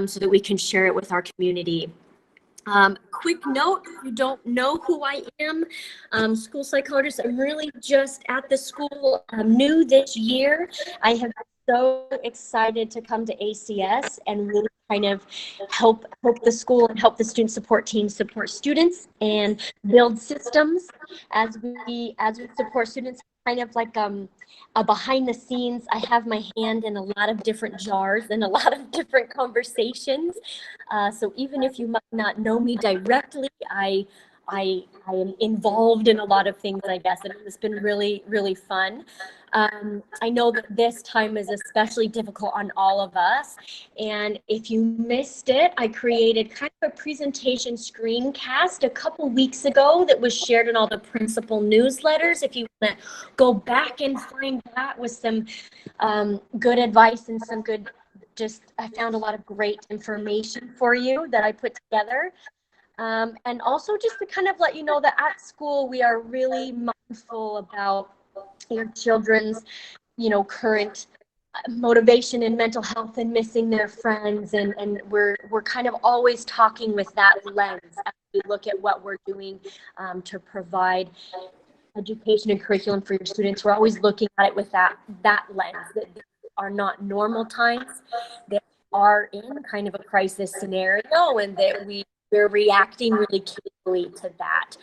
so that we can share it with our community. Quick note, if you don't know who I am, school psychologist, I'm really just at the school, new this year. I have been so excited to come to ACS and really kind of help the school and help the student support team support students and build systems as we support students, kind of like a behind the scenes. I have my hand in a lot of different jars and a lot of different conversations. So even if you might not know me directly, I am involved in a lot of things, I guess, and it's been really, really fun. I know that this time is especially difficult on all of us. And if you missed it, I created kind of a presentation screencast a couple weeks ago that was shared in all the principal newsletters. If you want to go back and find that with some good advice and some good, I found a lot of great information for you that I put together. And also just to kind of let you know that at school, we are really mindful about your children's, current motivation and mental health and missing their friends. And we're kind of always talking with that lens as we look at what we're doing to provide education and curriculum for your students. We're always looking at it with that lens, that these are not normal times. They are in kind of a crisis scenario, and that we're reacting really carefully to that.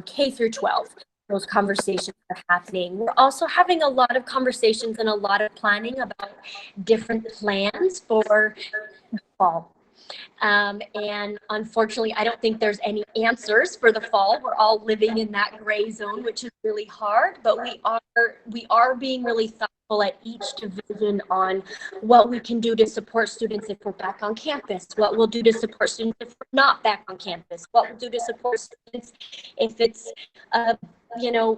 K through 12, those conversations are happening. We're also having a lot of conversations and a lot of planning about different plans for the fall. And unfortunately, I don't think there's any answers for the fall. We're all living in that gray zone, which is really hard, but we are being really thoughtful at each division on what we can do to support students if we're back on campus, what we'll do to support students if we're not back on campus, what we'll do to support students if it's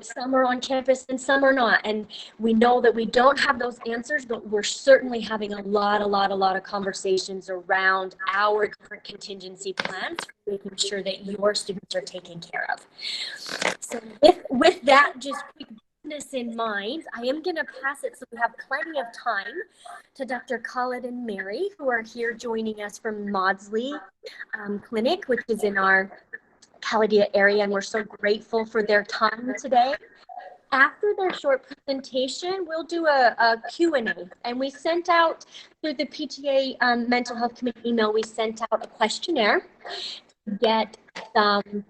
some are on campus and some are not. And we know that we don't have those answers, but we're certainly having a lot of conversations around our different contingency plans, making sure that your students are taken care of. So with that, just quick business in mind, I am going to pass it, so we have plenty of time, to Dr. Khaled and Mary, who are here joining us from Maudsley Clinic, which is in our Khaled area, and we're so grateful for their time today. After their short presentation, we'll do a Q&A, and we sent out through the PTA Mental Health Committee email, we sent out a questionnaire to get some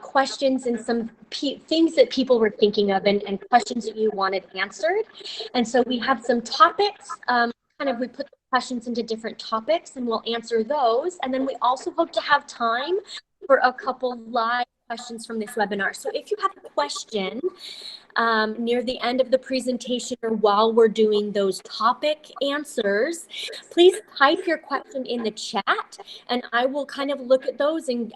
questions and some things that people were thinking of and questions that you wanted answered. And so we have some topics, we put the questions into different topics, and we'll answer those. And then we also hope to have time for a couple live questions from this webinar. So if you have a question near the end of the presentation or while we're doing those topic answers, please type your question in the chat, and I will kind of look at those and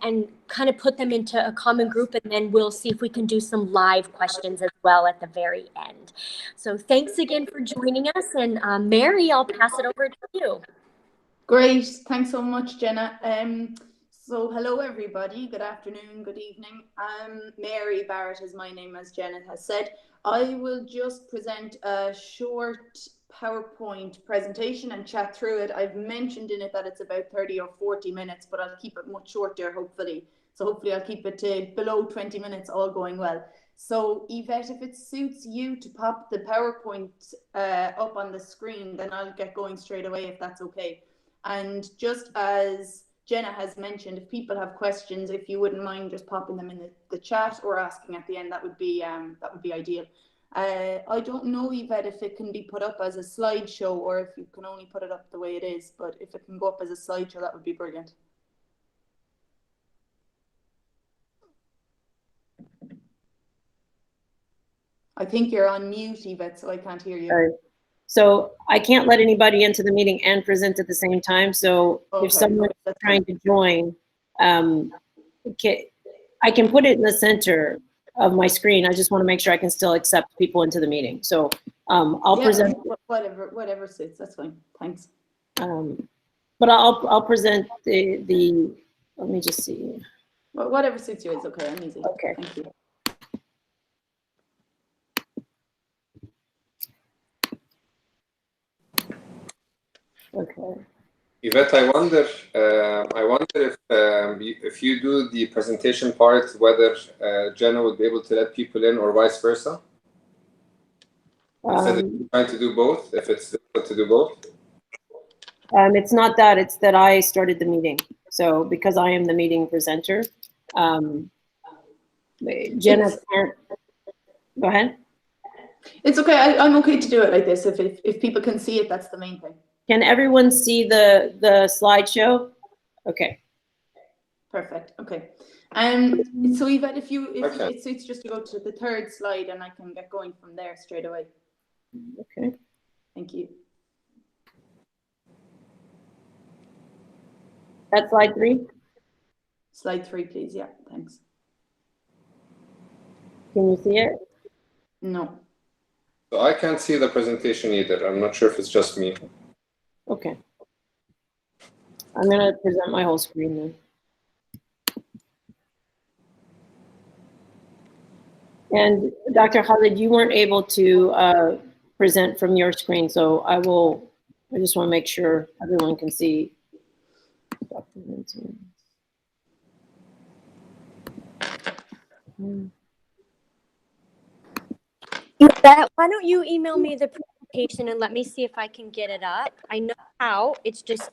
kind of put them into a common group, and then we'll see if we can do some live questions as well at the very end. So thanks again for joining us, and Mary, I'll pass it over to you. Great, thanks so much, Jenna. So hello everybody, good afternoon, good evening. Mary Barrett is my name, as Jenna has said. I will just present a short PowerPoint presentation and chat through it. I've mentioned in it that it's about 30 or 40 minutes, but I'll keep it much shorter, hopefully. So hopefully I'll keep it to below 20 minutes, all going well. So Yvette, if it suits you to pop the PowerPoint up on the screen, then I'll get going straight away if that's okay. And just as Jenna has mentioned, if people have questions, if you wouldn't mind just popping them in the chat or asking at the end, that would be ideal. I don't know, Yvette, if it can be put up as a slideshow or if you can only put it up the way it is, but if it can go up as a slideshow, that would be brilliant. I think you're on mute, Yvette, so I can't hear you. Sorry. So I can't let anybody into the meeting and present at the same time. So okay, if someone's trying to join, I can put it in the center of my screen. I just want to make sure I can still accept people into the meeting. So I'll present. Whatever suits. That's fine. Thanks. But I'll present the. Let me just see. Well, whatever suits you is okay. I'm easy. Okay. Thank you. Okay. Yvette, I wonder if you do the presentation part, whether Jenna would be able to let people in or vice versa. Instead of trying to do both, if it's difficult to do both. It's not that, it's that I started the meeting. So because I am the meeting presenter, Jenna can't, go ahead. It's okay, I'm okay to do it like this. If people can see it, that's the main thing. Can everyone see the slideshow? Okay. Perfect, okay. So Yvette, it's just to go to the third slide and I can get going from there straight away. Okay. Thank you. That's slide 3? Slide 3, please. Yeah, thanks. Can you see it? No. So I can't see the presentation either. I'm not sure if it's just me. Okay. I'm going to present my whole screen then. And Dr. Khaled, you weren't able to present from your screen, so I just want to make sure everyone can see. Yvette, why don't you email me the presentation and let me see if I can get it up. I know how, it's just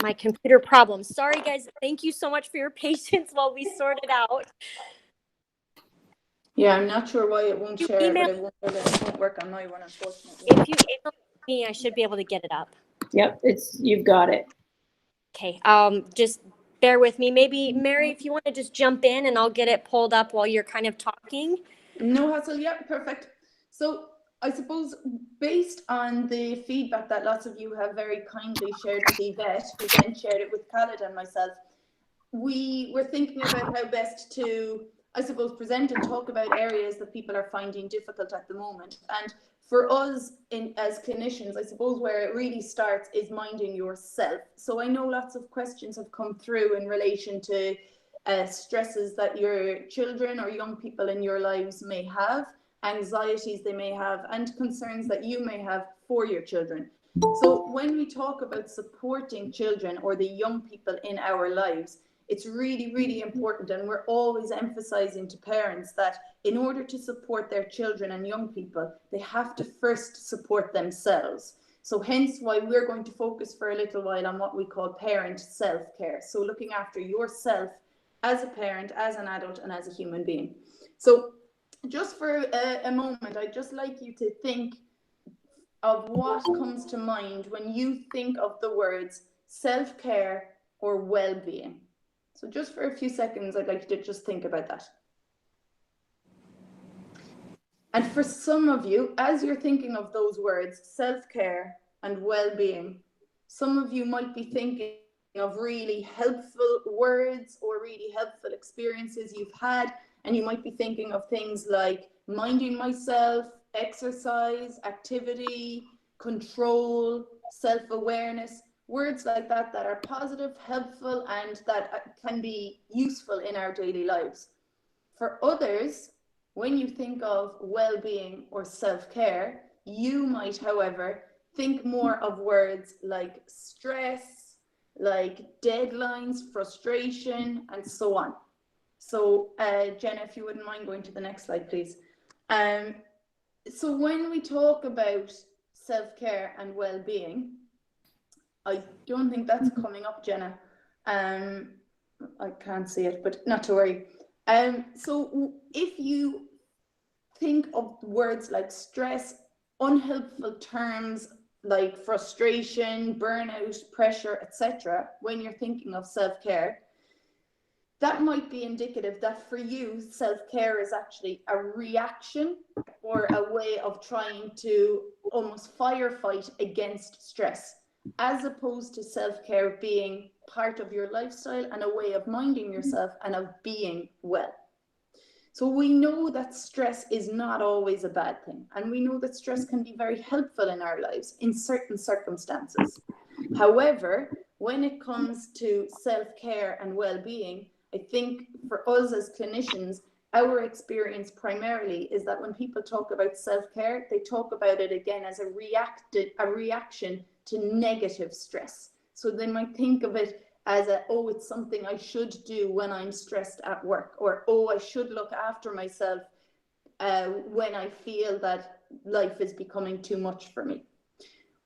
my computer problem. Sorry guys, thank you so much for your patience while we sort it out. Yeah, I'm not sure why it won't share, but it won't work on my one, unfortunately. If you email me, I should be able to get it up. Yep, you've got it. Okay, just bear with me. Maybe Mary, if you want to just jump in and I'll get it pulled up while you're kind of talking. No hassle, yeah, perfect. So I suppose based on the feedback that lots of you have very kindly shared with Yvette, who then shared it with Khaled and myself, we were thinking about how best to, I suppose, present and talk about areas that people are finding difficult at the moment. And for us as clinicians, I suppose where it really starts is minding yourself. So I know lots of questions have come through in relation to stresses that your children or young people in your lives may have, anxieties they may have, and concerns that you may have for your children. So when we talk about supporting children or the young people in our lives, it's really, really important, and we're always emphasizing to parents that in order to support their children and young people, they have to first support themselves. So hence why we're going to focus for a little while on what we call parent self-care. So looking after yourself as a parent, as an adult, and as a human being. So just for a moment, I'd just like you to think of what comes to mind when you think of the words self-care or well-being. So just for a few seconds, I'd like you to just think about that. And for some of you, as you're thinking of those words, self-care and well-being, some of you might be thinking of really helpful words or really helpful experiences you've had, and you might be thinking of things like minding myself, exercise, activity, control, self-awareness, words like that that are positive, helpful, and that can be useful in our daily lives. For others, when you think of well-being or self-care, you might, however, think more of words like stress, like deadlines, frustration, and so on. So Jenna, if you wouldn't mind going to the next slide, please. So when we talk about self-care and well-being, I don't think that's coming up, Jenna. I can't see it, but not to worry. So if you think of words like stress, unhelpful terms like frustration, burnout, pressure, etc., when you're thinking of self-care, that might be indicative that for you, self-care is actually a reaction or a way of trying to almost firefight against stress, as opposed to self-care being part of your lifestyle and a way of minding yourself and of being well. So we know that stress is not always a bad thing, and we know that stress can be very helpful in our lives in certain circumstances. However, when it comes to self-care and well-being, I think for us as clinicians, our experience primarily is that when people talk about self-care, they talk about it again as a reaction to negative stress. So they might think of it as oh, it's something I should do when I'm stressed at work, or oh, I should look after myself when I feel that life is becoming too much for me.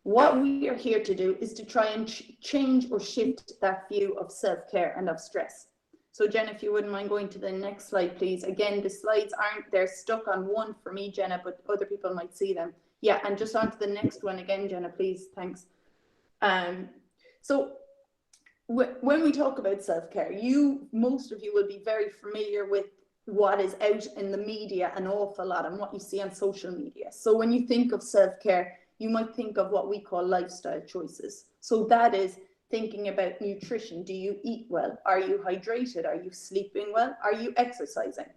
What we are here to do is to try and change or shift that view of self-care and of stress. So Jenna, if you wouldn't mind going to the next slide, please. Again, the slides they're stuck on one for me, Jenna, but other people might see them. Yeah, and just on to the next one again, Jenna, please. Thanks. So when we talk about self-care, most of you will be very familiar with what is out in the media an awful lot and what you see on social media. So when you think of self-care, you might think of what we call lifestyle choices. So that is thinking about nutrition. Do you eat well? Are you hydrated? Are you sleeping well? Are you exercising?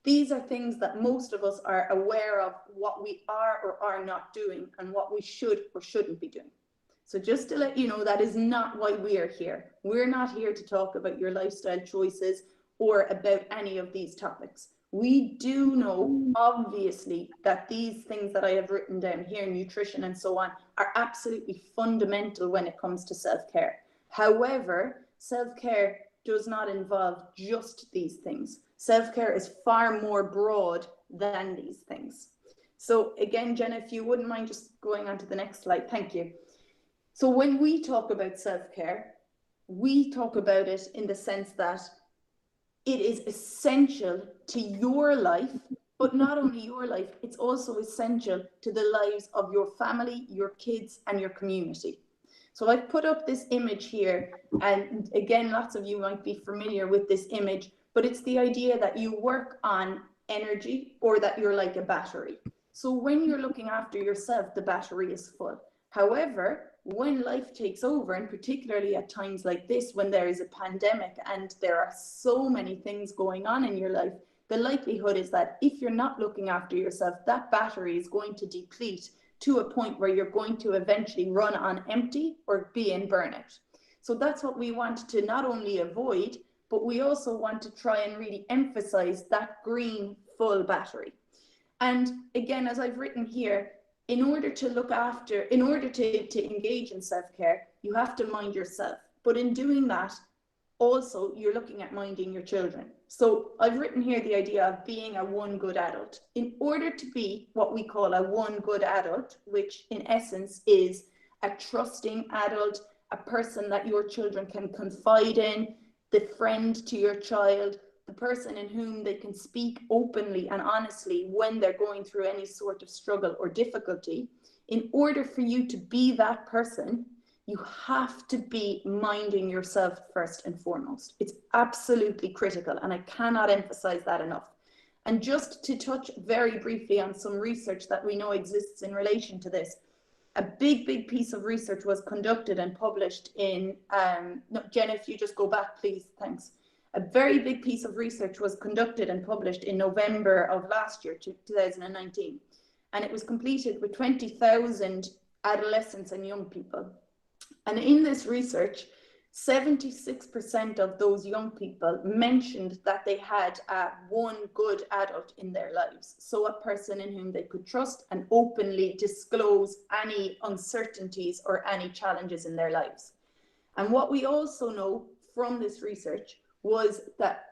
These are things that most of us are aware of what we are or are not doing and what we should or shouldn't be doing. So just to let you know, that is not why we are here. We're not here to talk about your lifestyle choices or about any of these topics. We do know, obviously, that these things that I have written down here, nutrition and so on, are absolutely fundamental when it comes to self-care. However, self-care does not involve just these things. Self-care is far more broad than these things. So again, Jenna, if you wouldn't mind just going on to the next slide, thank you. So when we talk about self-care, we talk about it in the sense that it is essential to your life, but not only your life, it's also essential to the lives of your family, your kids, and your community. So I've put up this image here, and again, lots of you might be familiar with this image, but it's the idea that you work on energy, or that you're like a battery. So when you're looking after yourself, the battery is full. However, when life takes over, and particularly at times like this, when there is a pandemic and there are so many things going on in your life, the likelihood is that if you're not looking after yourself, that battery is going to deplete to a point where you're going to eventually run on empty or be in burnout. So that's what we want to not only avoid, but we also want to try and really emphasize that green full battery. And again, as I've written here, in order to engage in self-care, you have to mind yourself. But in doing that, also you're looking at minding your children. So I've written here the idea of being a one good adult. In order to be what we call a one good adult, which in essence is a trusting adult, a person that your children can confide in, the friend to your child, the person in whom they can speak openly and honestly when they're going through any sort of struggle or difficulty, in order for you to be that person, you have to be minding yourself first and foremost. It's absolutely critical, and I cannot emphasize that enough. And just to touch very briefly on some research that we know exists in relation to this, a big piece of research was conducted and published in, Jenna, if you just go back, please, thanks. A very big piece of research was conducted and published in November of last year, 2019. And it was completed with 20,000 adolescents and young people. And in this research, 76% of those young people mentioned that they had one good adult in their lives. So a person in whom they could trust and openly disclose any uncertainties or any challenges in their lives. And what we also know from this research was that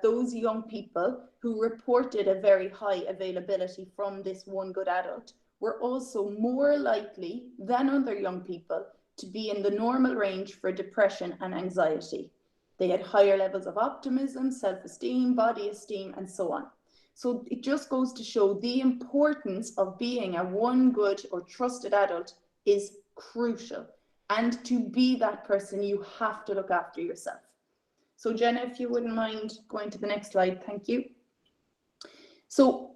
those young people who reported a very high availability from this one good adult were also more likely than other young people to be in the normal range for depression and anxiety. They had higher levels of optimism, self-esteem, body esteem, and so on. So it just goes to show the importance of being a one good or trusted adult is crucial. And to be that person, you have to look after yourself. So Jenna, if you wouldn't mind going to the next slide, thank you. So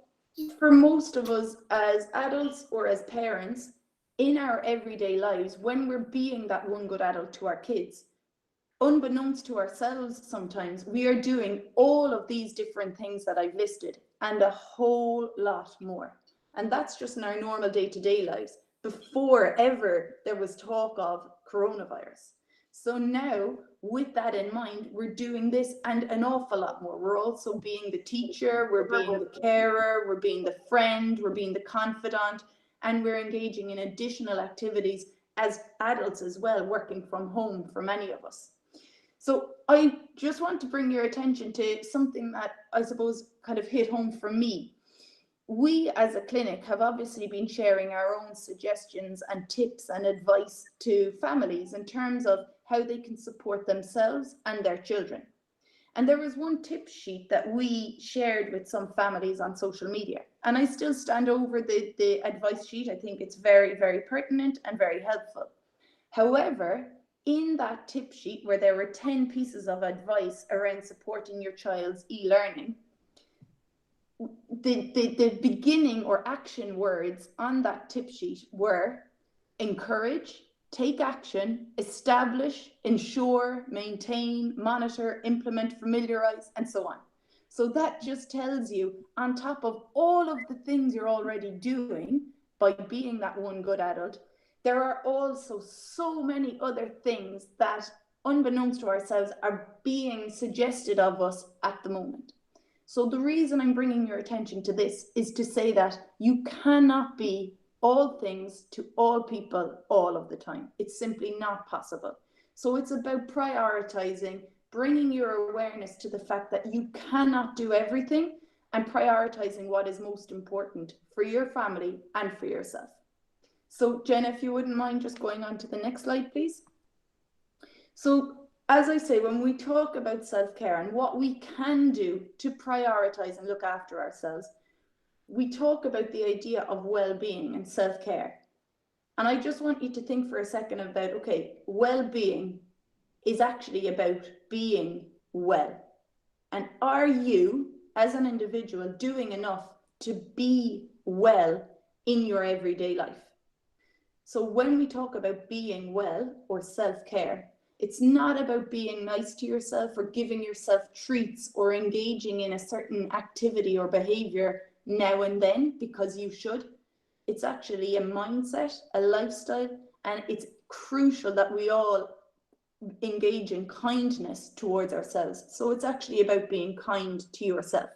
for most of us as adults or as parents, in our everyday lives, when we're being that one good adult to our kids, unbeknownst to ourselves sometimes, we are doing all of these different things that I've listed and a whole lot more. And that's just in our normal day-to-day lives before ever there was talk of coronavirus. So now, with that in mind, we're doing this and an awful lot more. We're also being the teacher, we're being the carer, we're being the friend, we're being the confidant, and we're engaging in additional activities as adults as well, working from home for many of us. So I just want to bring your attention to something that I suppose kind of hit home for me. We as a clinic have obviously been sharing our own suggestions and tips and advice to families in terms of how they can support themselves and their children. And there was one tip sheet that we shared with some families on social media. And I still stand over the advice sheet. I think it's very, very pertinent and very helpful. However, in that tip sheet where there were 10 pieces of advice around supporting your child's e-learning, the beginning or action words on that tip sheet were encourage, take action, establish, ensure, maintain, monitor, implement, familiarize, and so on. So that just tells you, on top of all of the things you're already doing by being that one good adult, there are also so many other things that, unbeknownst to ourselves, are being suggested of us at the moment. So the reason I'm bringing your attention to this is to say that you cannot be all things to all people all of the time. It's simply not possible. So it's about prioritizing, bringing your awareness to the fact that you cannot do everything, and prioritizing what is most important for your family and for yourself. So Jenna, if you wouldn't mind just going on to the next slide, please. So as I say, when we talk about self-care and what we can do to prioritize and look after ourselves, we talk about the idea of well-being and self-care. And I just want you to think for a second about, okay, well-being is actually about being well. And are you, as an individual, doing enough to be well in your everyday life? So when we talk about being well or self-care, it's not about being nice to yourself or giving yourself treats or engaging in a certain activity or behavior now and then because you should. It's actually a mindset, a lifestyle, and it's crucial that we all engage in kindness towards ourselves. So it's actually about being kind to yourself.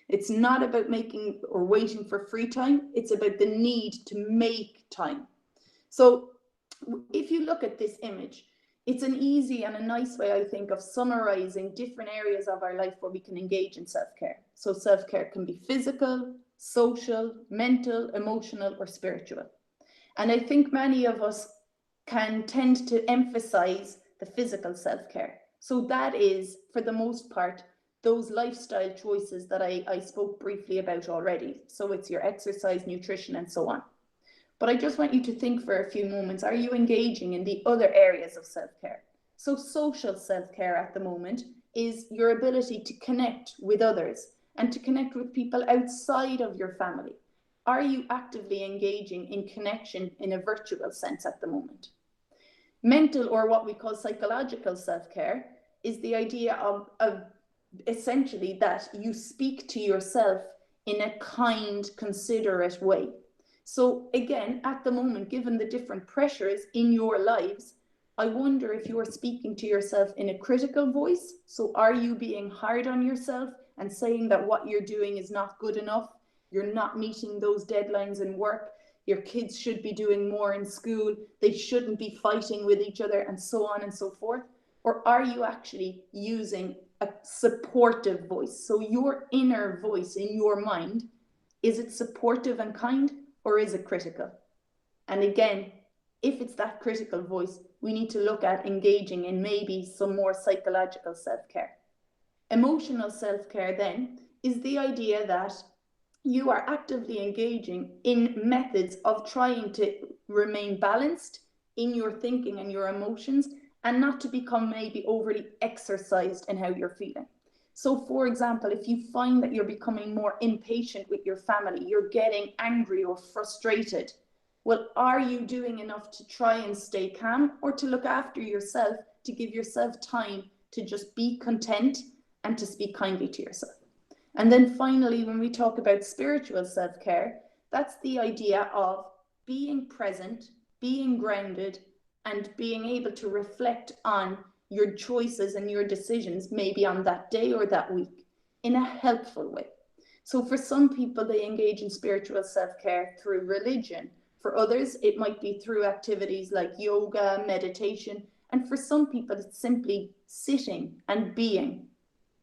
It's not about making or waiting for free time. It's about the need to make time. So if you look at this image, it's an easy and a nice way, I think, of summarizing different areas of our life where we can engage in self-care. So self-care can be physical, social, mental, emotional, or spiritual. And I think many of us can tend to emphasize the physical self-care. So that is, for the most part, those lifestyle choices that I spoke briefly about already. So it's your exercise, nutrition, and so on. But I just want you to think for a few moments, are you engaging in the other areas of self-care? So social self-care at the moment is your ability to connect with others and to connect with people outside of your family. Are you actively engaging in connection in a virtual sense at the moment? Mental, or what we call psychological self-care, is the idea of essentially that you speak to yourself in a kind, considerate way. So again, at the moment, given the different pressures in your lives, I wonder if you are speaking to yourself in a critical voice. So are you being hard on yourself and saying that what you're doing is not good enough? You're not meeting those deadlines in work. Your kids should be doing more in school. They shouldn't be fighting with each other, and so on and so forth. Or are you actually using a supportive voice? So your inner voice in your mind, is it supportive and kind? Or is it critical? And again, if it's that critical voice, we need to look at engaging in maybe some more psychological self-care. Emotional self-care then is the idea that you are actively engaging in methods of trying to remain balanced in your thinking and your emotions and not to become maybe overly exercised in how you're feeling. So for example, if you find that you're becoming more impatient with your family, you're getting angry or frustrated, well, are you doing enough to try and stay calm or to look after yourself, to give yourself time to just be content and to speak kindly to yourself? And then finally, when we talk about spiritual self-care, that's the idea of being present, being grounded, and being able to reflect on your choices and your decisions maybe on that day or that week in a helpful way. So for some people, they engage in spiritual self-care through religion. For others, it might be through activities like yoga, meditation, and for some people, it's simply sitting and being.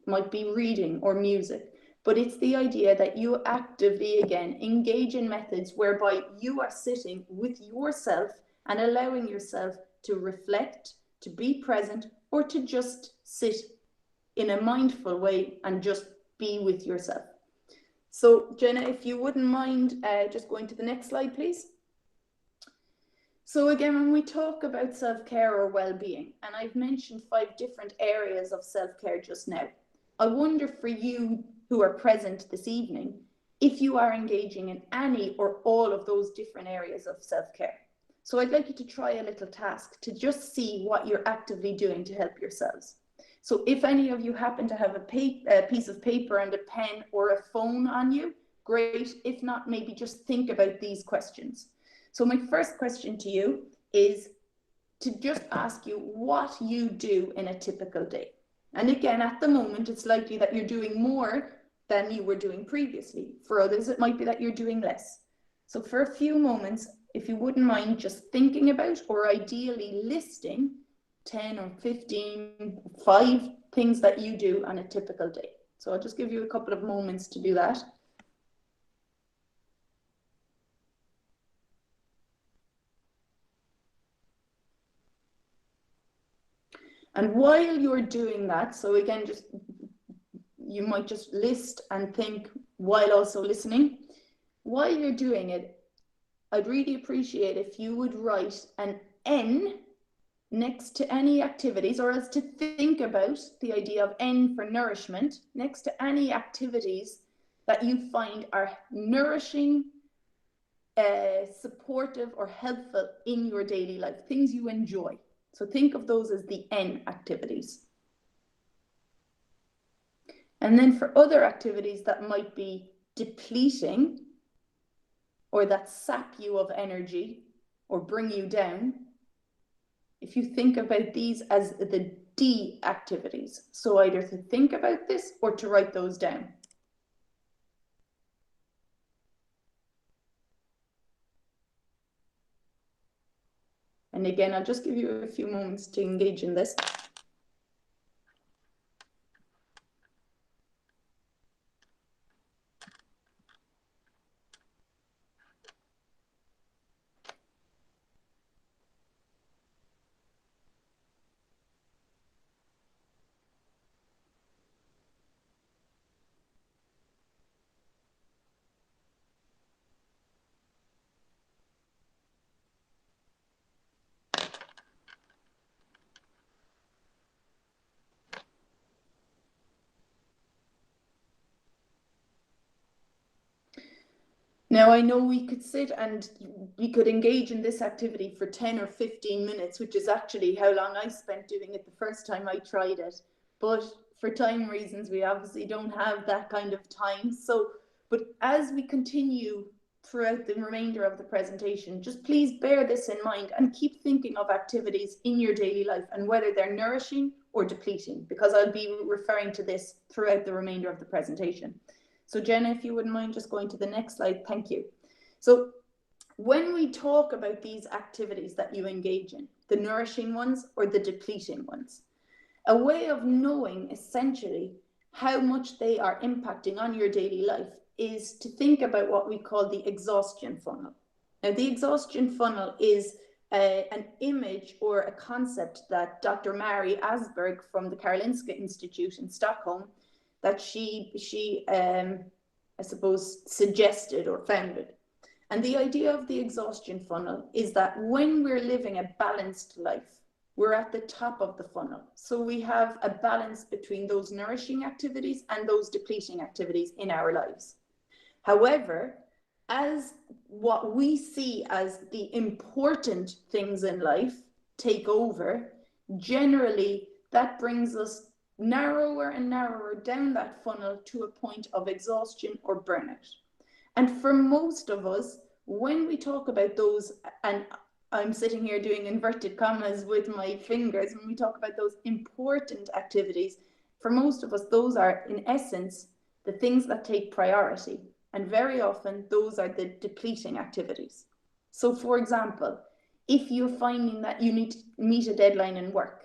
It might be reading or music, but it's the idea that you actively, again, engage in methods whereby you are sitting with yourself and allowing yourself to reflect, to be present, or to just sit in a mindful way and just be with yourself. So Jenna, if you wouldn't mind just going to the next slide, please. So again, when we talk about self-care or well-being, and I've mentioned 5 different areas of self-care just now, I wonder for you who are present this evening, if you are engaging in any or all of those different areas of self-care. So I'd like you to try a little task to just see what you're actively doing to help yourselves. So if any of you happen to have a piece of paper and a pen or a phone on you, great. If not, maybe just think about these questions. So my first question to you is to just ask you what you do in a typical day. And again, at the moment, it's likely that you're doing more than you were doing previously. For others, it might be that you're doing less. So for a few moments, if you wouldn't mind just thinking about, or ideally listing 10 or 15, 5 things that you do on a typical day. So I'll just give you a couple of moments to do that. And while you're doing that, so again, just you might just list and think while also listening. While you're doing it, I'd really appreciate if you would write an N next to any activities, or else to think about the idea of N for nourishment, next to any activities that you find are nourishing, supportive or helpful in your daily life, things you enjoy. So think of those as the N activities. And then for other activities that might be depleting or that sap you of energy or bring you down, if you think about these as the D activities, so either to think about this or to write those down. And again, I'll just give you a few moments to engage in this. Now, I know we could sit and we could engage in this activity for 10 or 15 minutes, which is actually how long I spent doing it the first time I tried it. But for time reasons, we obviously don't have that kind of time. So, but as we continue throughout the remainder of the presentation, just please bear this in mind and keep thinking of activities in your daily life and whether they're nourishing or depleting, because I'll be referring to this throughout the remainder of the presentation. So Jenna, if you wouldn't mind just going to the next slide, thank you. So when we talk about these activities that you engage in, the nourishing ones or the depleting ones, a way of knowing essentially how much they are impacting on your daily life is to think about what we call the exhaustion funnel. Now, the exhaustion funnel is an image or a concept that Dr. Mary Asberg from the Karolinska Institute in Stockholm, that she I suppose, suggested or founded. And the idea of the exhaustion funnel is that when we're living a balanced life, we're at the top of the funnel. So we have a balance between those nourishing activities and those depleting activities in our lives. However, as what we see as the important things in life take over, generally that brings us narrower and narrower down that funnel to a point of exhaustion or burnout. And for most of us, when we talk about those, and I'm sitting here doing inverted commas with my fingers, when we talk about those important activities, for most of us, those are in essence the things that take priority. And very often those are the depleting activities. So for example, if you're finding that you need to meet a deadline in work,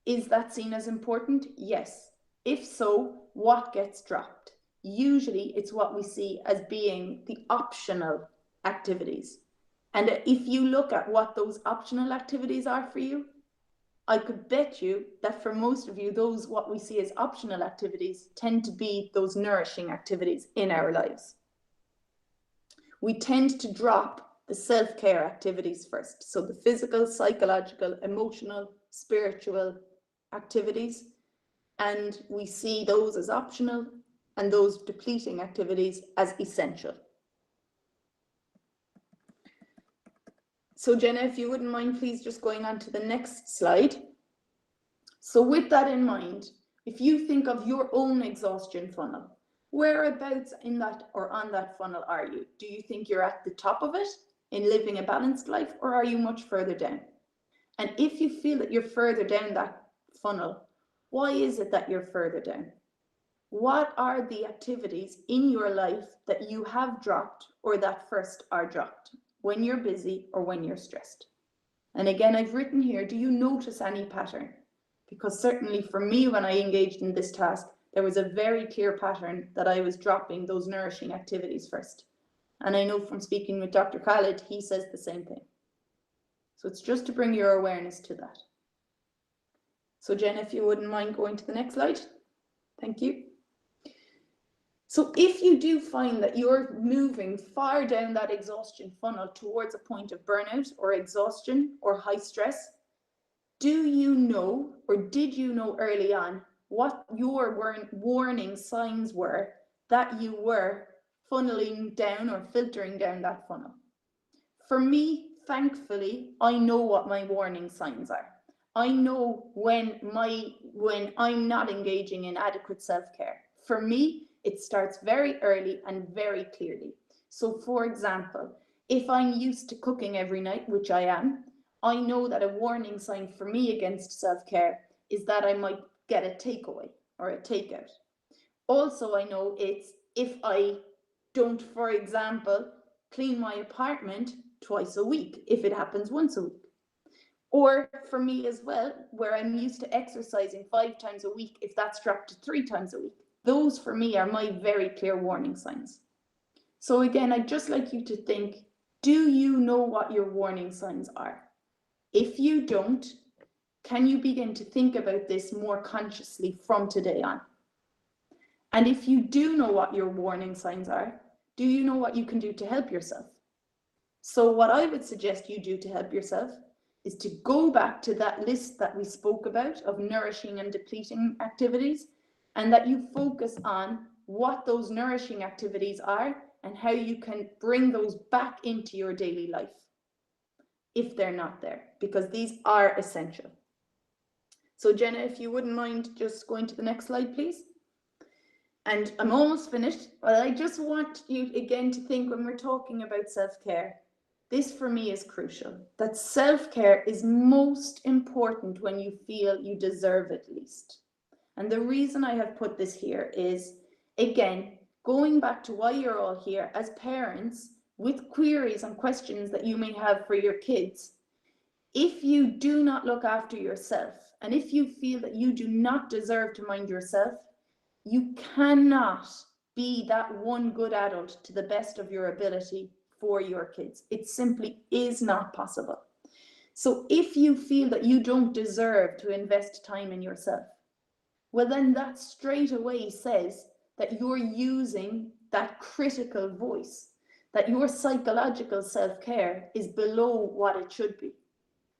is that seen as important? Yes. If so, what gets dropped? Usually it's what we see as being the optional activities. And if you look at what those optional activities are for you, I could bet you that for most of you, those what we see as optional activities tend to be those nourishing activities in our lives. We tend to drop the self-care activities first. So the physical, psychological, emotional, spiritual activities. And we see those as optional and those depleting activities as essential. So Jenna, if you wouldn't mind, please just going on to the next slide. So with that in mind, if you think of your own exhaustion funnel, whereabouts in that or on that funnel are you? Do you think you're at the top of it in living a balanced life, or are you much further down? And if you feel that you're further down that funnel, why is it that you're further down? What are the activities in your life that you have dropped or that first are dropped when you're busy or when you're stressed? And again, I've written here, do you notice any pattern? Because certainly for me, when I engaged in this task, there was a very clear pattern that I was dropping those nourishing activities first. And I know from speaking with Dr. Khaled, he says the same thing. So it's just to bring your awareness to that. So Jen, if you wouldn't mind going to the next slide. Thank you. So if you do find that you're moving far down that exhaustion funnel towards a point of burnout or exhaustion or high stress, do you know, or did you know early on what your warning signs were that you were funneling down or filtering down that funnel? For me, thankfully, I know what my warning signs are. I know when I'm not engaging in adequate self-care. For me, it starts very early and very clearly. So for example, if I'm used to cooking every night, which I am, I know that a warning sign for me against self-care is that I might get a takeaway or a takeout. Also, I know it's if I don't, for example, clean my apartment twice a week, if it happens once a week. Or for me as well, where I'm used to exercising 5 times a week, if that's dropped to 3 times a week. Those for me are my very clear warning signs. So again, I'd just like you to think, do you know what your warning signs are? If you don't, can you begin to think about this more consciously from today on? And if you do know what your warning signs are, do you know what you can do to help yourself? So what I would suggest you do to help yourself is to go back to that list that we spoke about of nourishing and depleting activities, and that you focus on what those nourishing activities are and how you can bring those back into your daily life if they're not there, because these are essential. So Jenna, if you wouldn't mind just going to the next slide, please. And I'm almost finished, but I just want you again to think, when we're talking about self-care, this for me is crucial, that self-care is most important when you feel you deserve it least. And the reason I have put this here is, again, going back to why you're all here as parents with queries and questions that you may have for your kids. If you do not look after yourself, and if you feel that you do not deserve to mind yourself, you cannot be that one good adult to the best of your ability for your kids. It simply is not possible. So if you feel that you don't deserve to invest time in yourself, well then that straight away says that you're using that critical voice, that your psychological self-care is below what it should be.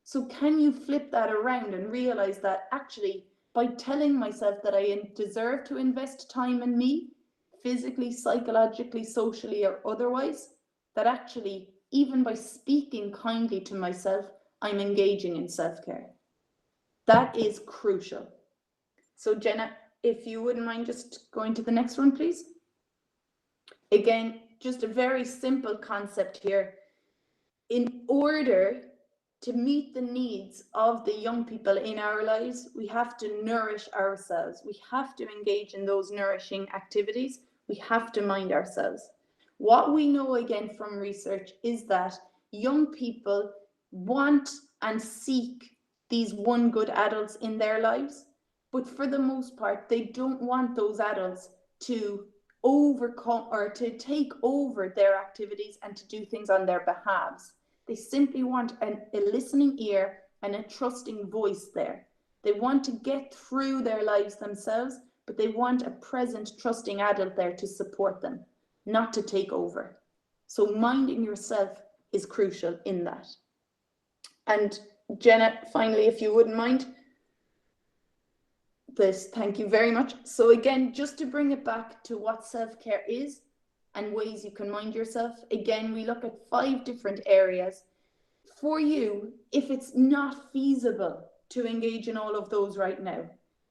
So can you flip that around and realize that actually by telling myself that I deserve to invest time in me, physically, psychologically, socially, or otherwise, that actually even by speaking kindly to myself, I'm engaging in self-care. That is crucial. So Jenna, if you wouldn't mind just going to the next one, please. Again, just a very simple concept here. In order to meet the needs of the young people in our lives, we have to nourish ourselves. We have to engage in those nourishing activities. We have to mind ourselves. What we know again from research is that young people want and seek these one good adults in their lives, but for the most part, they don't want those adults to overcome or to take over their activities and to do things on their behalves. They simply want a listening ear and a trusting voice there. They want to get through their lives themselves, but they want a present, trusting adult there to support them, not to take over. So minding yourself is crucial in that. And Jenna, finally, if you wouldn't mind, this, thank you very much. So again, just to bring it back to what self-care is and ways you can mind yourself, again, we look at 5 different areas. For you, if it's not feasible to engage in all of those right now,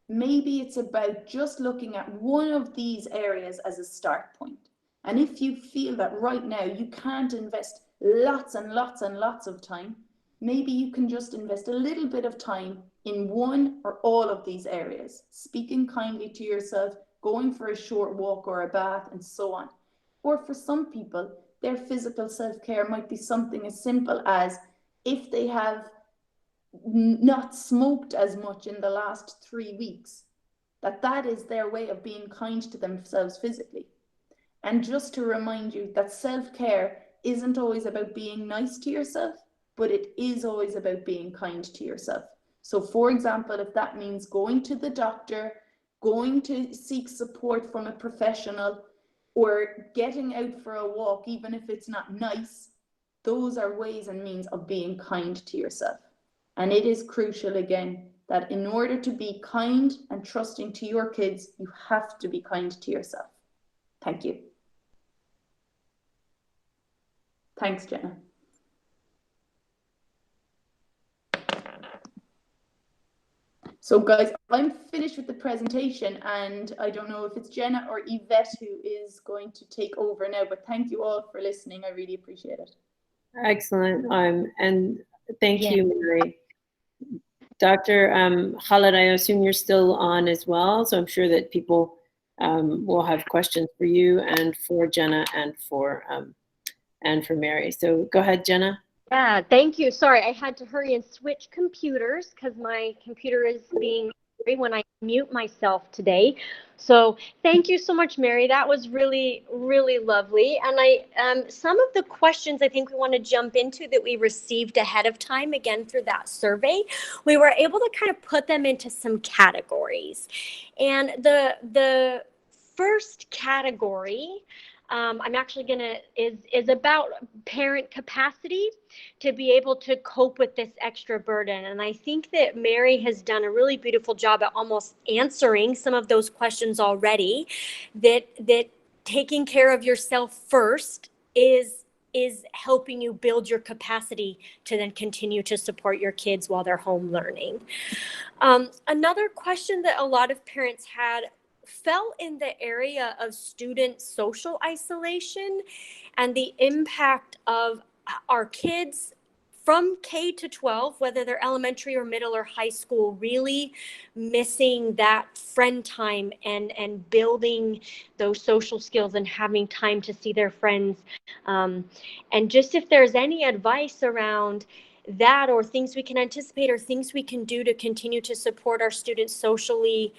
maybe it's about just looking at one of these areas as a start point. And if you feel that right now you can't invest lots and lots and lots of time, maybe you can just invest a little bit of time in one or all of these areas, speaking kindly to yourself, going for a short walk or a bath, and so on. Or for some people, their physical self-care might be something as simple as if they have not smoked as much in the last 3 weeks, that is their way of being kind to themselves physically. And just to remind you that self-care isn't always about being nice to yourself, but it is always about being kind to yourself. So for example, if that means going to the doctor, going to seek support from a professional, or getting out for a walk, even if it's not nice, those are ways and means of being kind to yourself. And it is crucial, again, that in order to be kind and trusting to your kids, you have to be kind to yourself. Thank you. Thanks, Jenna. So guys, I'm finished with the presentation, and I don't know if it's Jenna or Yvette who is going to take over now, but thank you all for listening. I really appreciate it. Excellent. And thank you, Mary. Dr. Khaled, I assume you're still on as well, so I'm sure that people will have questions for you and for Jenna and for Mary. So go ahead, Jenna. Yeah, thank you. Sorry, I had to hurry and switch computers because my computer is being angry when I mute myself today. So thank you so much, Mary. That was really, really lovely. And some of the questions I think we want to jump into that we received ahead of time, again, through that survey, we were able to kind of put them into some categories. And the first category I'm actually is about parent capacity to be able to cope with this extra burden. And I think that Mary has done a really beautiful job at almost answering some of those questions already, that taking care of yourself first is helping you build your capacity to then continue to support your kids while they're home learning. Another question that a lot of parents had fell in the area of student social isolation and the impact of our kids from K to 12, whether they're elementary or middle or high school, really missing that friend time and building those social skills and having time to see their friends. And just if there's any advice around that, or things we can anticipate, or things we can do to continue to support our students socially,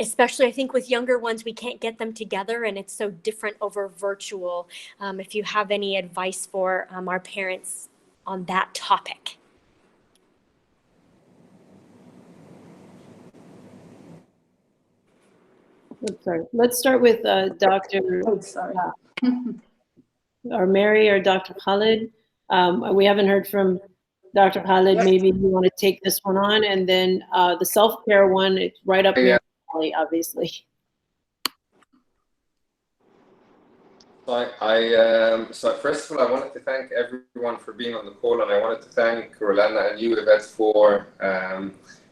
especially I think with younger ones, we can't get them together and it's so different over virtual. If you have any advice for our parents on that topic. Sorry. Let's start with Dr. Oh, sorry. Or Mary or Dr. Khaled. We haven't heard from Dr. Khaled. Yes. Maybe you want to take this one on, and then the self-care one, it's right up your alley, obviously. So first of all, I wanted to thank everyone for being on the call, and I wanted to thank Rolanda and you, Yvette, for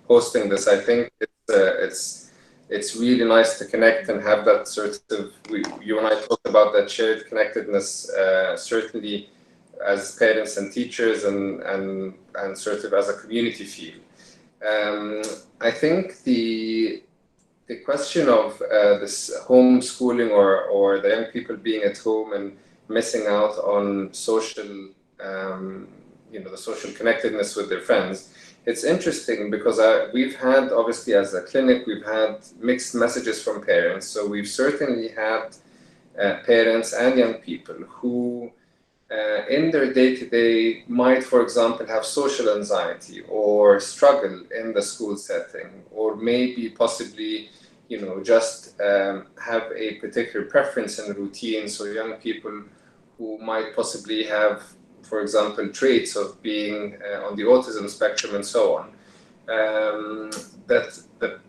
hosting this. I think it's really nice to connect and have that sort of, you and I talked about that shared connectedness, certainly as parents and teachers and sort of as a community feel. I think the question of this homeschooling or the young people being at home and missing out on social, the social connectedness with their friends. It's interesting because we've had, obviously as a clinic, we've had mixed messages from parents. So we've certainly had parents and young people who in their day-to-day might, for example, have social anxiety or struggle in the school setting, or maybe possibly, just have a particular preference in routine. So young people who might possibly have, for example, traits of being on the autism spectrum and so on. That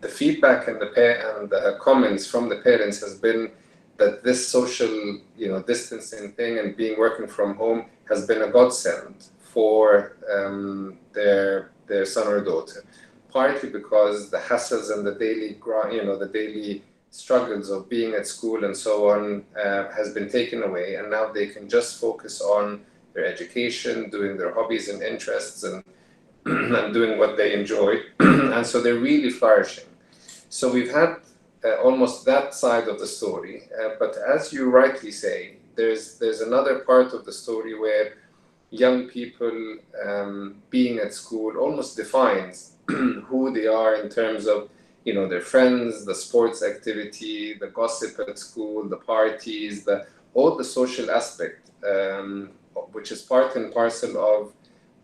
the feedback and the comments from the parents has been that this social, distancing thing and working from home has been a godsend for their son or daughter. Partly because the hassles and the daily struggles of being at school and so on has been taken away, and now they can just focus on their education, doing their hobbies and interests, and and doing what they enjoy, and so they're really flourishing. So we've had almost that side of the story, but as you rightly say, there's another part of the story where young people being at school almost defines who they are in terms of their friends, the sports activity, the gossip at school, the parties, all the social aspect, which is part and parcel of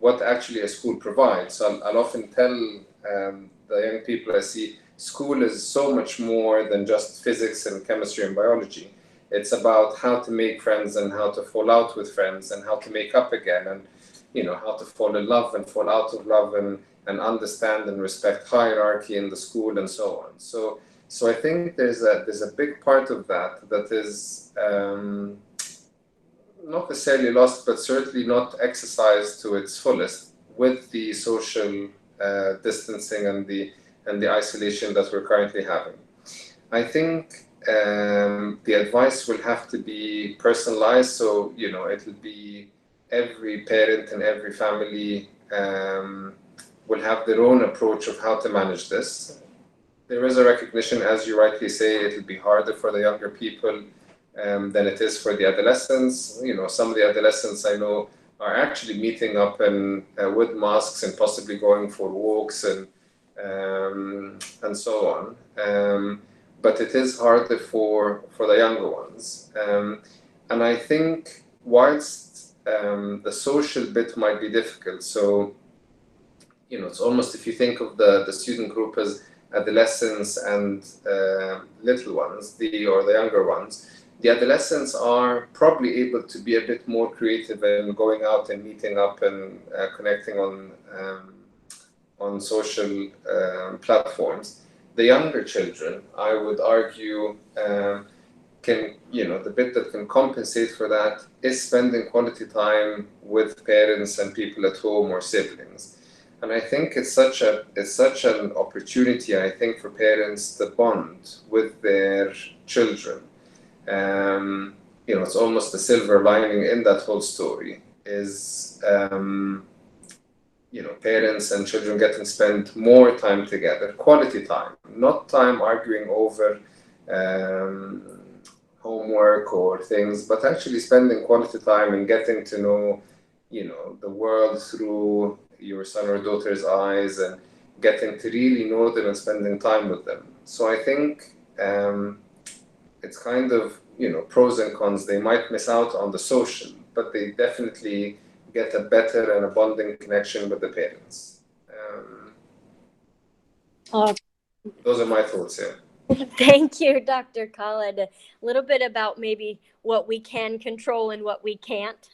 what actually a school provides. So I'll often tell the young people I see, school is so much more than just physics and chemistry and biology. It's about how to make friends and how to fall out with friends and how to make up again, and how to fall in love and fall out of love, and understand and respect hierarchy in the school and so on. So I think there's a big part of that is not necessarily lost, but certainly not exercised to its fullest with the social distancing and the isolation that we're currently having. I think the advice will have to be personalized. So, it'll be every parent and every family will have their own approach of how to manage this. There is a recognition, as you rightly say, it'll be harder for the younger people than it is for the adolescents. Some of the adolescents I know are actually meeting up and with masks and possibly going for walks and so on. But it is harder for the younger ones. And I think whilst the social bit might be difficult, so it's almost, if you think of the student group as adolescents and little ones, the younger ones, the adolescents are probably able to be a bit more creative in going out and meeting up and connecting on social platforms. The younger children, I would argue, can, the bit that can compensate for that is spending quality time with parents and people at home or siblings. And I think it's such an opportunity, I think, for parents to bond with their children. It's almost the silver lining in that whole story is, parents and children get to spend more time together, quality time, not time arguing over homework or things, but actually spending quality time and getting to know, the world through your son or daughter's eyes, and getting to really know them and spending time with them. So I think it's kind of, pros and cons. They might miss out on the social, but they definitely get a better and a bonding connection with the parents. Those are my thoughts here. Thank you, Dr. Khaled. A little bit about maybe what we can control and what we can't.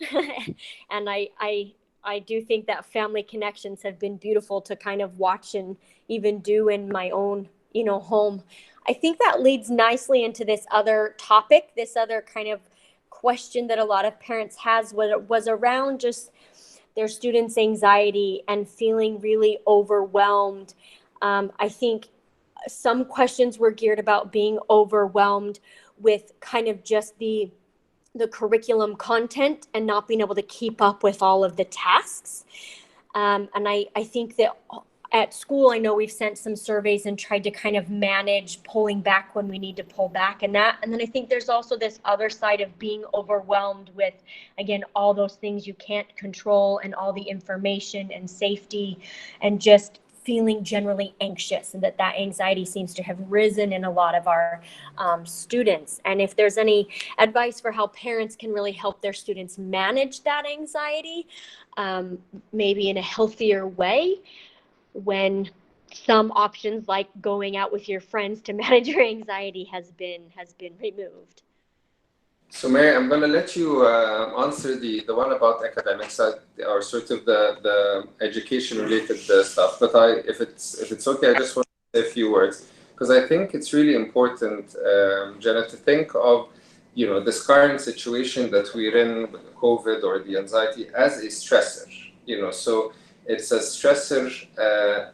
And I do think that family connections have been beautiful to kind of watch and even do in my own, home. I think that leads nicely into this other topic, this other kind of question that a lot of parents was around just their students' anxiety and feeling really overwhelmed. I think some questions were geared about being overwhelmed with kind of just the curriculum content and not being able to keep up with all of the tasks. And I think that at school, I know we've sent some surveys and tried to kind of manage pulling back when we need to pull back and that. And then I think there's also this other side of being overwhelmed with, again, all those things you can't control and all the information and safety and just feeling generally anxious, and that anxiety seems to have risen in a lot of our students. And if there's any advice for how parents can really help their students manage that anxiety, maybe in a healthier way, when some options like going out with your friends to manage your anxiety has been removed. So Mary, I'm going to let you answer the one about academics, or sort of the education related stuff. But if it's okay, I just want to say a few words, because I think it's really important, Jenna, to think of, you know, this current situation that we're in with COVID or the anxiety as a stressor. You know, so it's a stressor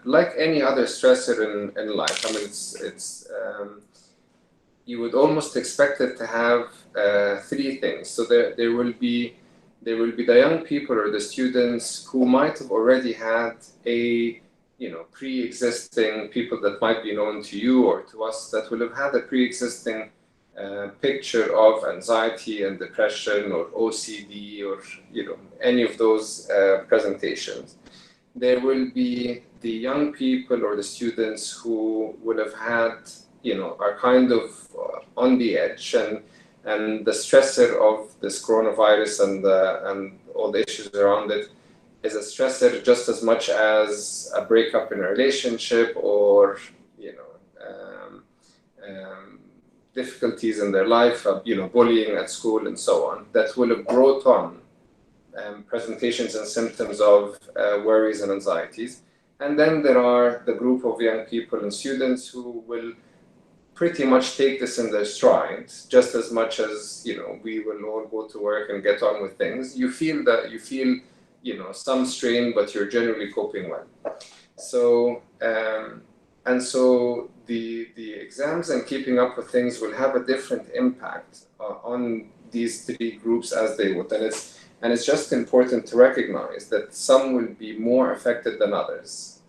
like any other stressor in life. I mean, it's you would almost expect it to have three things. So there will be the young people or the students who might have already had a, you know, pre-existing, people that might be known to you or to us, that will have had a pre-existing picture of anxiety and depression or OCD or, you know, any of those presentations. There will be the young people or the students who will have had, you know, are kind of on the edge, and the stressor of this coronavirus and all the issues around it is a stressor just as much as a breakup in a relationship, or, you know, difficulties in their life, you know, bullying at school and so on, that will have brought on presentations and symptoms of worries and anxieties. And then there are the group of young people and students who will pretty much take this in their stride, just as much as, you know, we will all go to work and get on with things. You feel, you know, some strain, but you're generally coping well. So, and so the exams and keeping up with things will have a different impact on these three groups as they would. And it's just important to recognize that some will be more affected than others.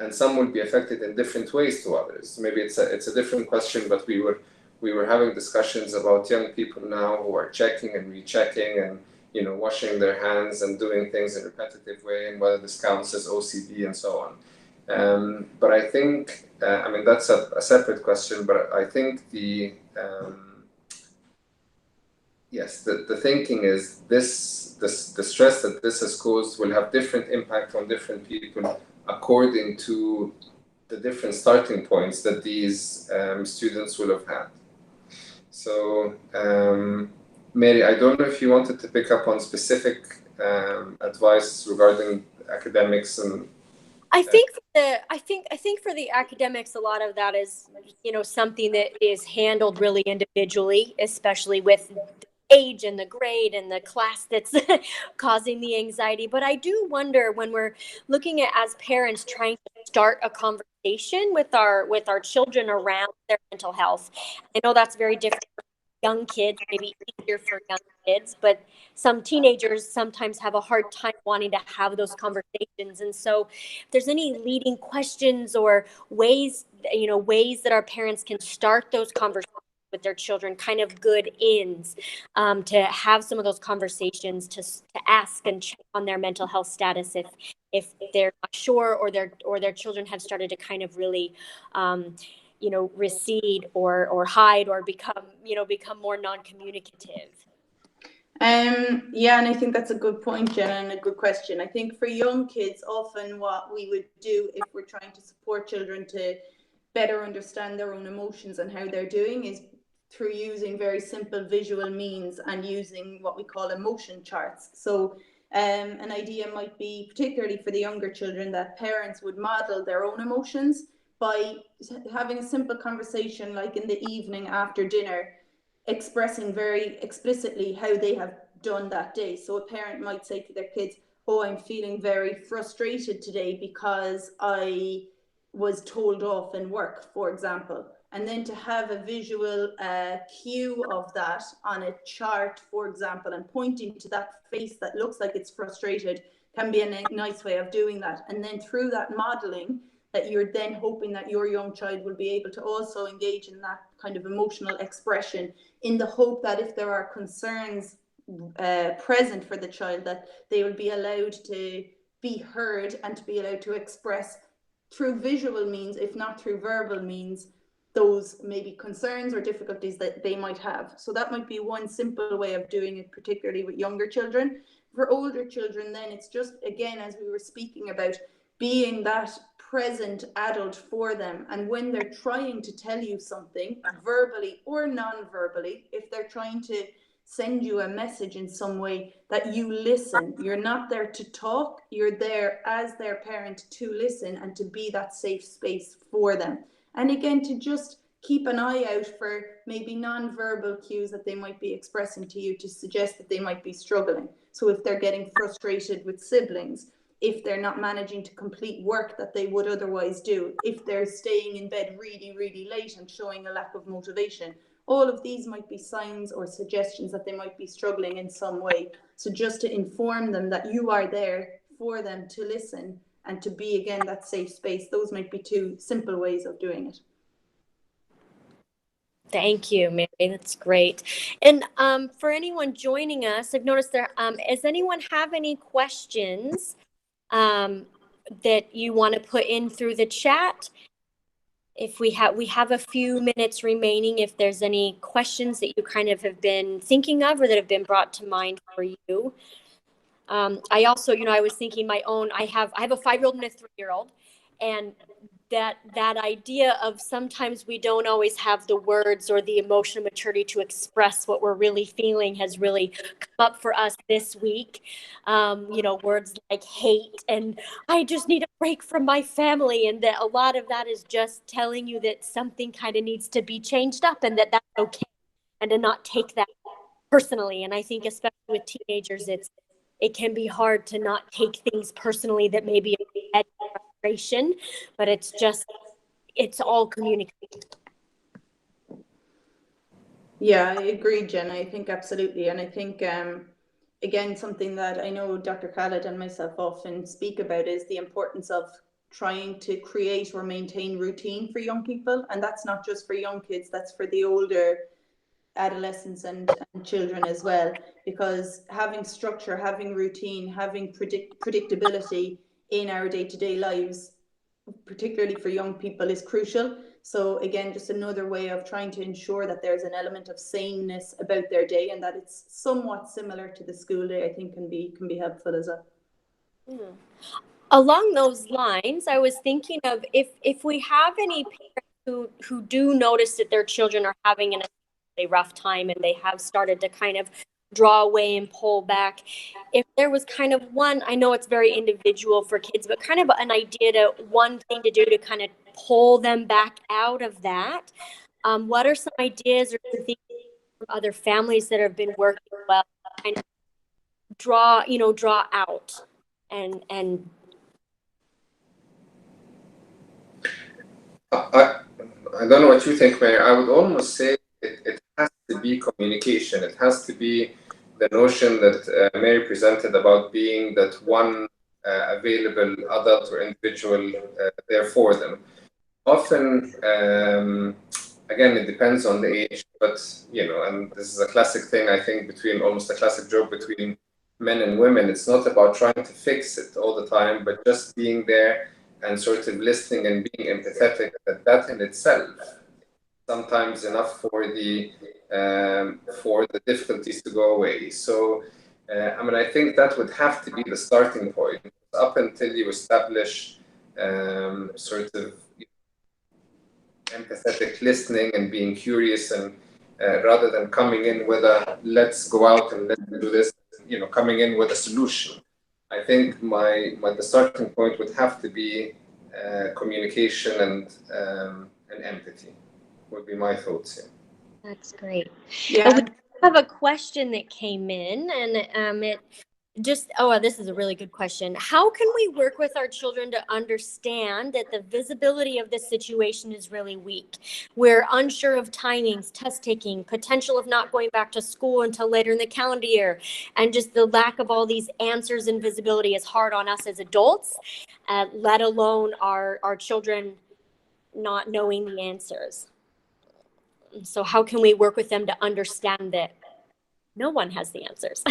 And some will be affected in different ways to others. Maybe it's a different question, but we were having discussions about young people now who are checking and rechecking and, you know, washing their hands and doing things in a repetitive way, and whether this counts as OCD and so on. But I think, I mean, that's a separate question, but I think yes, the thinking is the stress that this has caused will have different impact on different people according to the different starting points that these students will have had. So, Mary, I don't know if you wanted to pick up on specific advice regarding academics and. I think for the academics, a lot of that is, you know, something that is handled really individually, especially with the age and the grade and the class that's causing the anxiety. But I do wonder, when we're looking at, as parents, trying to start a conversation with our children around their mental health. I know that's very different for young kids, maybe easier for young kids, but some teenagers sometimes have a hard time wanting to have those conversations. And so if there's any leading questions or ways that our parents can start those conversations with their children, kind of good ins, to have some of those conversations, to ask and check on their mental health status if they're not sure, or their children have started to kind of really you know, recede or hide or become more non-communicative. Yeah, and I think that's a good point, Jenna, and a good question. I think for young kids, often what we would do if we're trying to support children to better understand their own emotions and how they're doing is through using very simple visual means and using what we call emotion charts. So an idea might be, particularly for the younger children, that parents would model their own emotions by having a simple conversation, like in the evening after dinner, expressing very explicitly how they have done that day. So a parent might say to their kids, "Oh, I'm feeling very frustrated today because I was told off in work," for example. And then to have a visual cue of that on a chart, for example, and pointing to that face that looks like it's frustrated, can be a nice way of doing that. And then through that modeling, that you're then hoping that your young child will be able to also engage in that kind of emotional expression, in the hope that if there are concerns present for the child, that they will be allowed to be heard and to be allowed to express through visual means, if not through verbal means, those maybe concerns or difficulties that they might have. So that might be one simple way of doing it, particularly with younger children. For older children, then it's just, again, as we were speaking about, being that present adult for them. And when they're trying to tell you something, verbally or non-verbally, if they're trying to send you a message in some way, that you listen. You're not there to talk, you're there as their parent to listen and to be that safe space for them. And again, to just keep an eye out for maybe non-verbal cues that they might be expressing to you to suggest that they might be struggling. So if they're getting frustrated with siblings, if they're not managing to complete work that they would otherwise do, if they're staying in bed really, really late and showing a lack of motivation, all of these might be signs or suggestions that they might be struggling in some way. So just to inform them that you are there for them to listen and to be, again, that safe space. Those might be two simple ways of doing it. Thank you, Mary. That's great. And for anyone joining us, I've noticed there, does anyone have any questions that you want to put in through the chat? If we have a few minutes remaining, if there's any questions that you kind of have been thinking of or that have been brought to mind for you. I also, I was thinking my own, I have a 5-year-old and a 3-year-old, and that idea of sometimes we don't always have the words or the emotional maturity to express what we're really feeling has really come up for us this week. Words like hate and I just need a break from my family, and that a lot of that is just telling you that something kind of needs to be changed up and that's okay, and to not take that personally. And I think especially with teenagers, it can be hard to not take things personally that maybe a frustration, but it's all communication. Yeah, I agree, Jen. I think absolutely. And I think, again, something that I know Dr. Khaled and myself often speak about is the importance of trying to create or maintain routine for young people. And that's not just for young kids, that's for the older adolescents and children as well, because having structure, having routine, having predictability in our day-to-day lives, particularly for young people, is crucial. So again, just another way of trying to ensure that there's an element of sameness about their day and that it's somewhat similar to the school day, I think can be helpful as well. Along those lines, I was thinking of if we have any parents who do notice that their children are having a rough time and they have started to kind of draw away and pull back, if there was kind of one, I know it's very individual for kids, but kind of an idea to one thing to do to kind of pull them back out of that. What are some ideas or things from other families that have been working well, kind of draw out and I don't know what you think, Mary. I would almost say it has to be communication. It has to be the notion that Mary presented about being that one available adult or individual there for them. Often, again, it depends on the age, but, and this is a classic thing, I think, almost a classic joke between men and women. It's not about trying to fix it all the time, but just being there and sort of listening and being empathetic. That in itself sometimes enough for the difficulties to go away. So I think that would have to be the starting point. Up until you establish sort of empathetic listening and being curious, and rather than coming in with a let's go out and let's do this, coming in with a solution. I think the starting point would have to be communication and empathy. Would be my thoughts here. That's great. Yeah. We have a question that came in, and This is a really good question. How can we work with our children to understand that the visibility of this situation is really weak? We're unsure of timings, test taking, potential of not going back to school until later in the calendar year, and just the lack of all these answers and visibility is hard on us as adults, let alone our children not knowing the answers. So how can we work with them to understand that no one has the answers?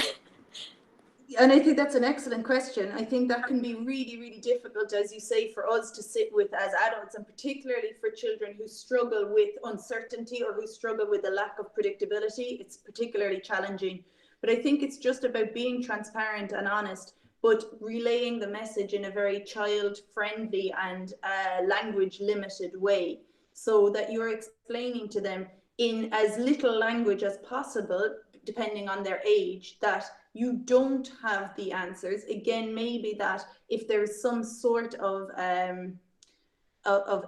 And I think that's an excellent question. I think that can be really, really difficult, as you say, for us to sit with as adults, and particularly for children who struggle with uncertainty or who struggle with a lack of predictability. It's particularly challenging. But I think it's just about being transparent and honest, but relaying the message in a very child-friendly and language-limited way, so that you're explaining to them in as little language as possible, depending on their age, that you don't have the answers. Again, maybe that if there's some sort of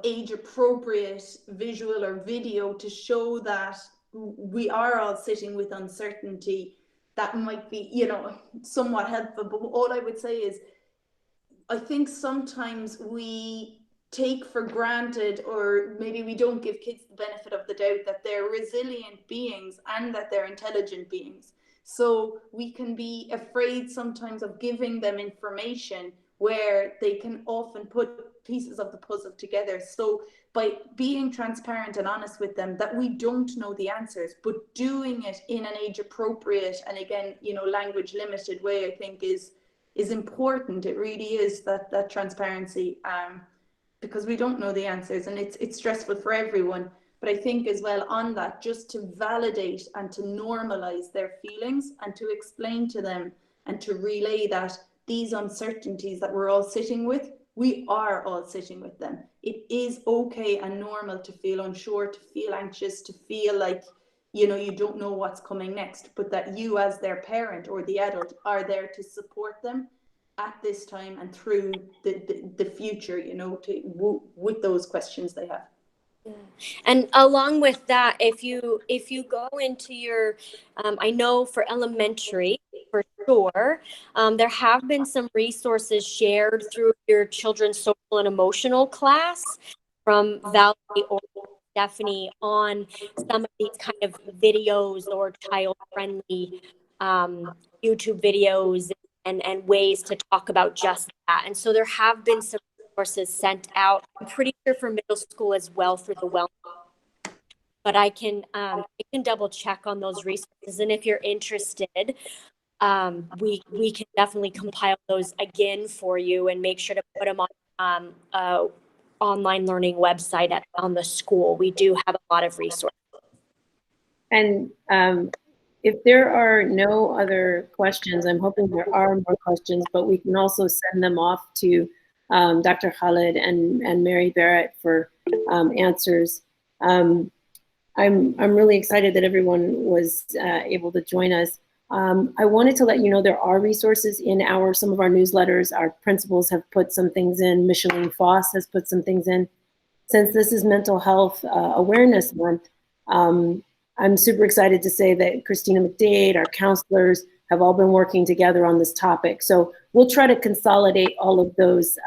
age-appropriate visual or video to show that we are all sitting with uncertainty, that might be, you know, somewhat helpful. But all I would say is, I think sometimes we take for granted, or maybe we don't give kids the benefit of the doubt, that they're resilient beings and that they're intelligent beings. So we can be afraid sometimes of giving them information where they can often put pieces of the puzzle together. So by being transparent and honest with them that we don't know the answers, but doing it in an age appropriate and, again, you know, language limited way, I think is important. It really is that transparency, because we don't know the answers, and it's stressful for everyone. But I think as well on that, just to validate and to normalize their feelings and to explain to them and to relay that these uncertainties that we're all sitting with, we are all sitting with them. It is okay and normal to feel unsure, to feel anxious, to feel like, you know, you don't know what's coming next, but that you as their parent or the adult are there to support them at this time and through the future, you know, with those questions they have. Yeah. And along with that, if you go into your, I know for elementary, for sure, there have been some resources shared through your children's social and emotional class from Valerie or Stephanie on some of these kind of videos or child-friendly YouTube videos and ways to talk about just that. And so there have been some resources sent out. I'm pretty sure for middle school as well for the wellness. But I can double check on those resources, and if you're interested, we can definitely compile those again for you and make sure to put them on online learning website on the school. We do have a lot of resources. And if there are no other questions, I'm hoping there are more questions, but we can also send them off to Dr. Khaled and Mary Barrett for answers. I'm really excited that everyone was able to join us. I wanted to let you know there are resources in some of our newsletters. Our principals have put some things in. Micheline Foss has put some things in. Since this is Mental Health Awareness Month, I'm super excited to say that Christina McDade, our counselors, have all been working together on this topic. So we'll try to consolidate all of those,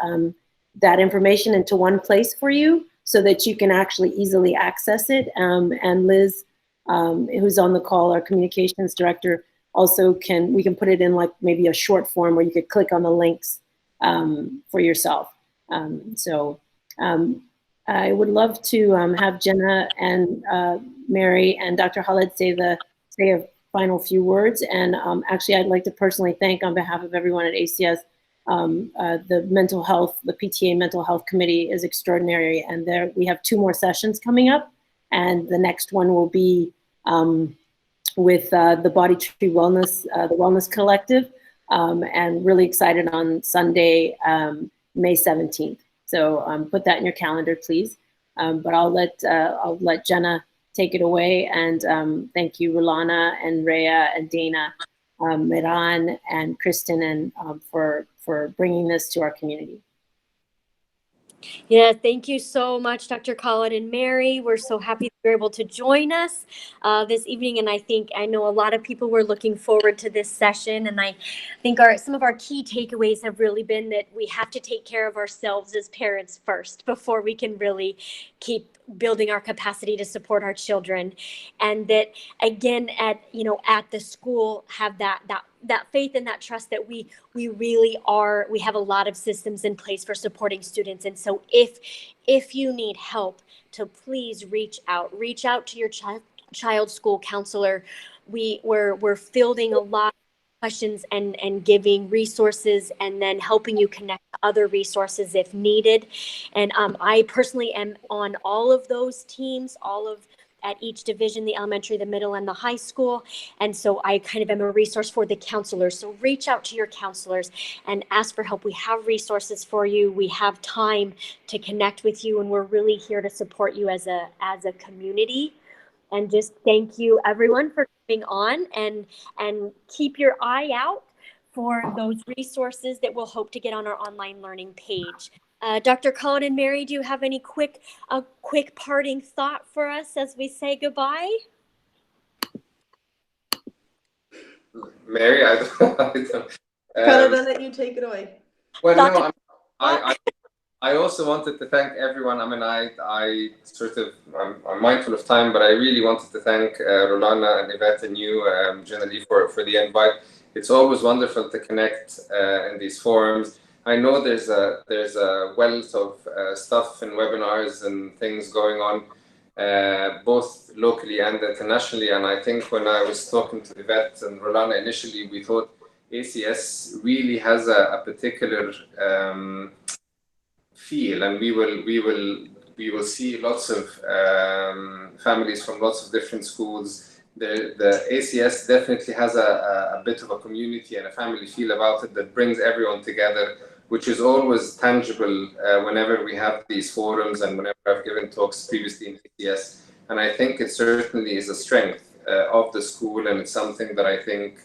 that information into one place for you so that you can actually easily access it. And Liz, who's on the call, our communications director, also we can put it in like maybe a short form where you could click on the links for yourself. I would love to have Jenna and Mary and Dr. Khaled say a final few words. And actually, I'd like to personally thank, on behalf of everyone at ACS, the mental health, the PTA Mental Health Committee is extraordinary. And we have 2 more sessions coming up. And the next one will be with the Body Tree Wellness, the Wellness Collective, and really excited on Sunday, May 17th. So put that in your calendar, please. But I'll let Jenna take it away. And thank you, Rulana and Rhea and Dana, Miran and Kristen, and for bringing this to our community. Yeah, thank you so much, Dr. Khaled and Mary. We're so happy that you're able to join us this evening. And I know a lot of people were looking forward to this session. And I think some of our key takeaways have really been that we have to take care of ourselves as parents first before we can really keep building our capacity to support our children. And that, again, at the school, have that faith and that trust that we have a lot of systems in place for supporting students. And so if you need help, to please reach out to your child's school counselor. We're fielding a lot of questions and giving resources, and then helping you connect to other resources if needed. And I personally am on all of those teams, at each division, the elementary, the middle, and the high school. And so I kind of am a resource for the counselors. So reach out to your counselors and ask for help. We have resources for you. We have time to connect with you, and we're really here to support you as a community. And just thank you, everyone, for coming on, and keep your eye out for those resources that we'll hope to get on our online learning page. Dr. Khaled and Mary, do you have any quick parting thought for us as we say goodbye? Mary, I don't. Khaled, I'll let you take it away. Well, no, I also wanted to thank everyone. I mean, I'm mindful of time, but I really wanted to thank Rolana and Yvette and you, Jenna, for the invite. It's always wonderful to connect in these forums. I know there's a wealth of stuff and webinars and things going on, both locally and internationally. And I think when I was talking to Yvette and Rolana initially, we thought ACS really has a particular feel, and we will see lots of families from lots of different schools. The ACS definitely has a bit of a community and a family feel about it that brings everyone together, which is always tangible whenever we have these forums and whenever I've given talks previously in ACS. And I think it certainly is a strength of the school, and it's something that I think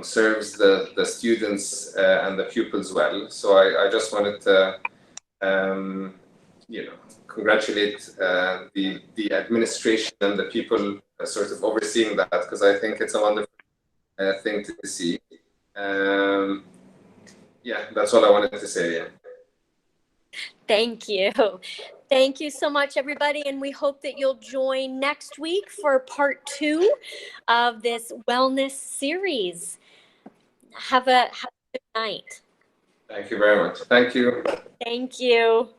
serves the students and the pupils well. So I just wanted to congratulate the administration and the people sort of overseeing that, because I think it's a wonderful thing to see. That's all I wanted to say. Yeah. Thank you. Thank you so much, everybody. And we hope that you'll join next week for part 2 of this wellness series. Have a good night. Thank you very much. Thank you. Thank you.